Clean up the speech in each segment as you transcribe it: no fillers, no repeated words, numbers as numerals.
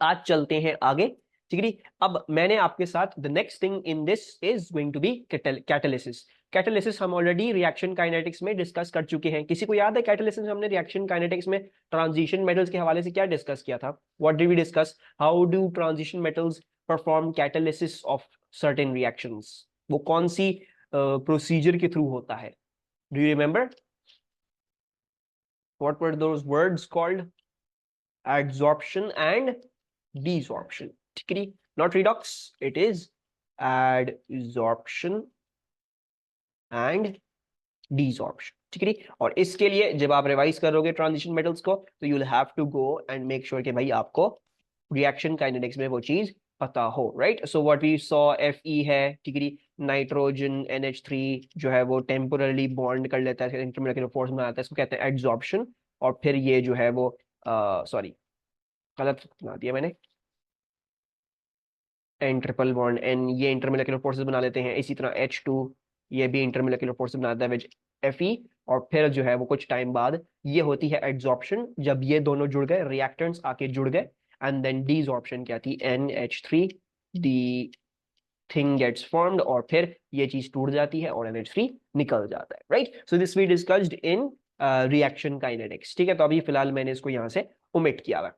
आज चलते हैं आगे। ठीक है, अब मैंने आपके साथ the next thing in this is going to be catalysis. Catalysis हम ऑलरेडी रिएक्शन काइनेटिक्स में डिस्कस कर चुके हैं। किसी को याद है कैटालिसिस हमने रिएक्शन काइनेटिक्स में ट्रांजिशन मेटल्स के हवाले से क्या डिस्कस किया था? What did we discuss? How do transition metals perform catalysis of certain reactions? वो कौन सी प्रोसीजर के थ्रू होता है? Do you remember? What were those words called? Adsorption and desorption. ठीक है, not redox, it is adsorption and desorption. ठीक है, और इसके लिए जब आप रिवाइज करोगे ट्रांजिशन मेटल्स को तो you will have to go and make sure कि भाई आपको रिएक्शन काइनेटिक्स में वो चीज पता हो, right? So what we saw, Fe है, ठीक है, नाइट्रोजन NH3 जो है वो टेम्पोरली बॉन्ड कर लेता है, इंटरमोलिकुलर फोर्स में आता है, इसको कहते हैं एड्सॉर्प्शन। और फिर ये जो है वो सॉरी, गलत बना दिया मैंने, एन ट्रिपल बॉन्ड एन, ये इंटरमोलिकुलर फोर्सेस बना लेते हैं। इसी तरह H2 ये भी इंटरमोलिकुलर फोर्सेस बनाता है विच Fe। और फिर जो है वो कुछ टाइम बाद ये होती है एड्सॉर्प्शन, जब ये दोनों जुड़ गए, रिएक्टेंट्स आके जुड़ गए, एंड देन डीसॉर्प्शन क्या थी, NH3, the thing gets formed, और फिर ये चीज टूट जाती है और NH3 निकल जाता है, right? So this we discussed in reaction kinetics. ठीक है, तो अभी फिलहाल मैंने इसको यहां से ओमिट किया हुआ।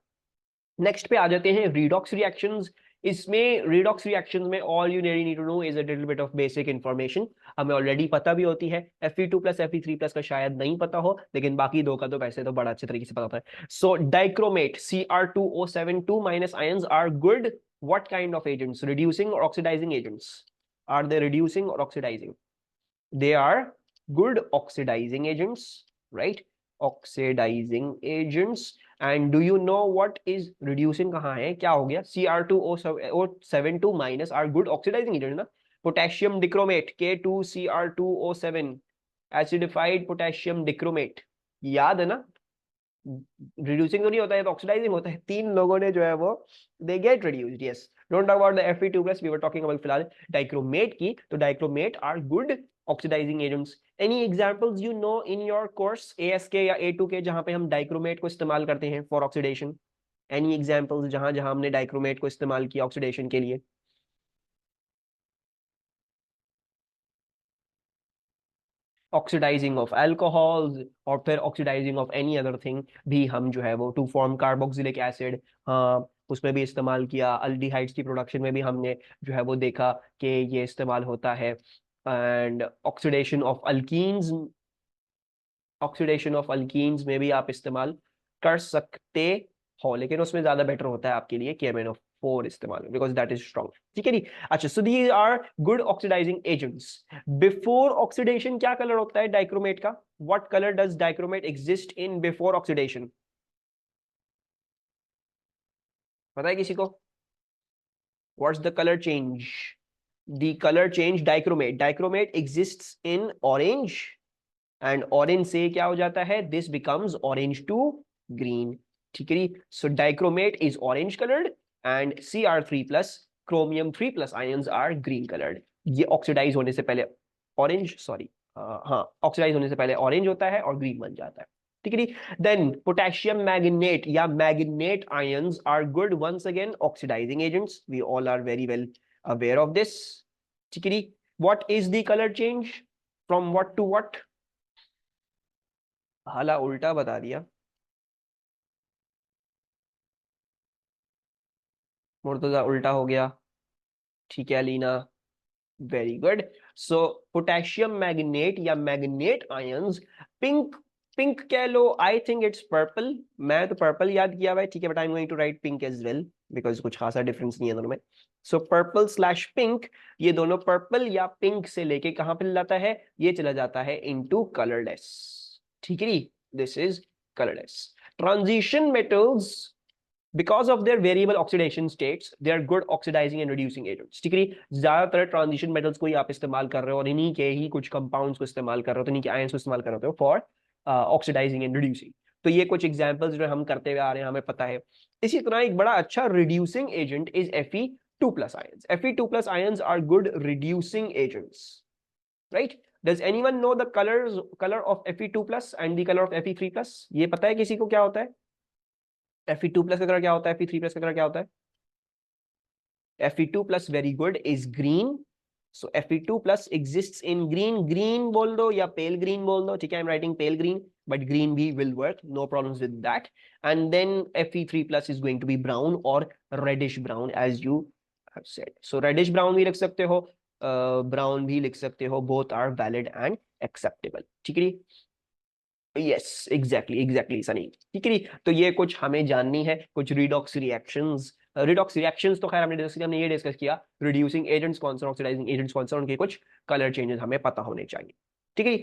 नेक्स्ट पे आ जाते हैं रिडॉक्स रिएक्शंस। इसमें रिडॉक्स रिएक्शंस में all you need to know is a little bit of basic information. हमें ऑलरेडी पता भी होती है। Fe2 प्लस Fe3 प्लस का शायद नहीं पता हो, लेकिन बाकी दो का तो वैसे तो बड़ा अच्छे तरीके से पता होता है। So dichromate Cr2O7 2 minus ions are good what kind of agents? Reducing or oxidizing agents? Are they reducing or oxidizing? They are good oxidizing agents, right? Oxidizing agents. And do you know what is reducing? कहाँ है, क्या हो गया? Cr2O7 2 minus are good oxidizing agents ना। Potassium डिक्रोमेट K2Cr2O7, acidified potassium डिक्रोमेट, याद है ना? Reducing तो नहीं होता है, तो ऑक्सीडाइजिंग होता है। तीन लोगों ने जो है वो they get reduced, yes. Don't talk about the Fe2 plus, we were talking about फिलहाल डाइक्रोमेट की। तो dichromate are good oxidising agents. Any examples you know in your course ASK या A2 के जहां पे हम डाइक्रोमेट को इस्तेमाल करते हैं फॉर ऑक्सीडेशन? एनी एग्जांपल्स जहां जहां हमने डाइक्रोमेट को इस्तेमाल किया ऑक्सीडेशन के लिए? ऑक्सीडाइजिंग ऑफ अल्कोहल्स, और फिर oxidising of any other thing भी हम जो है वो टू फॉर्म कार्बोक्सिलिक एसिड, हाँ उसमें भी इस्तेमाल किया। अल्डिहाइड्स की प्रोडक्शन में भी हमने जो है वो देखा कि ये इस्तेमाल होता है। एंड ऑक्सीडेशन ऑफ अल्कीन्स में भी आप इस्तेमाल कर सकते हो, लेकिन उसमें ज्यादा बेटर होता है आपके लिए KMnO4 इस्तेमाल, बिकॉज दैट इज स्ट्रॉन्ग। ठीक है जी। अच्छा, so these are good oxidising agents. Before oxidation क्या कलर होता है डाइक्रोमेट का? What colour does dichromate exist in before oxidation? पता है किसी को? What's the colour change? The colour change dichromate exists in orange, and orange से क्या हो जाता है, this becomes orange to green. ठीक है, so dichromate is orange coloured and Cr3 plus chromium 3 plus ions are green coloured. ये oxidise होने से पहले ऑरेंज, सॉरी, हाँ ऑक्सीडाइज होने से पहले ऑरेंज होता है और ग्रीन बन जाता है। ठीक है, देन पोटेशियम मैग्नेट या manganate ions are good once again oxidising agents, we all are very well aware of this. ठीक है, what is the colour change from what to what? हाला उल्टा बता दिया, मुर्तजा उल्टा हो गया। ठीक है Alina, very good. So potassium manganate या मैग्नेट आयंस, पिंक, पिंक कह लो, आई थिंक इट्स पर्पल। मैं तो पर्पल याद किया हुआ है, ठीक है, but I am going to write pink as well, because कुछ खासा डिफरेंस नहीं है दोनों में। सो पर्पल स्लैश पिंक, ये दोनों पर्पल या पिंक से लेके कहां पे जाता है, ये चला जाता है इनटू कलरलेस। ठीक है, this is colourless. Transition metals, because of their variable oxidation states, they are good oxidizing and reducing agents। ठीक है, ज्यादातर ट्रांजिशन मेटल्स को ही आप इस्तेमाल कर रहे हो और इन्हीं के ही कुछ कंपाउंड्स को इस्तेमाल कर रहे हो, तो इन्हीं के आयंस को इस्तेमाल कर रहे हो फॉर ऑक्सीडाइजिंग एंड रिड्यूसिंग। तो ये कुछ एग्जांपल्स जो हम करते हुए आ रहे हैं, हमें पता है। इसी तरह एक बड़ा अच्छा reducing agent is Fe2 plus ions. Fe2 plus ions are good reducing agents, right? Does anyone know the color of Fe2 plus and the color of Fe3 plus? ये पता है किसी को क्या होता है? Fe2+ का कलर क्या होता है, Fe3+ का कलर क्या होता है? Fe2+ very good is green, so Fe2+ exists in green, green बोल दो या pale green बोल दो, ठीक है, I'm writing pale green, but green भी will work, no problems with that. And then Fe3+ is going to be brown or reddish brown as you have said. So reddish brown भी लिख सकते हो, brown भी लिख सकते हो, both are valid and acceptable, ठीक है। यस एग्जैक्टली एग्जैक्टली सनी, ठीक है। तो ये कुछ हमें जाननी है, कुछ रिडॉक्स रिएक्शंस। रिडॉक्स रिएक्शंस तो खैर हमने ये डिस्कस किया, रिड्यूसिंग एजेंट्स कौन सा, ऑक्सीडाइजिंग एजेंट्स कौन सा, उनके कुछ कलर चेंजेस हमें पता होने चाहिए, ठीक है।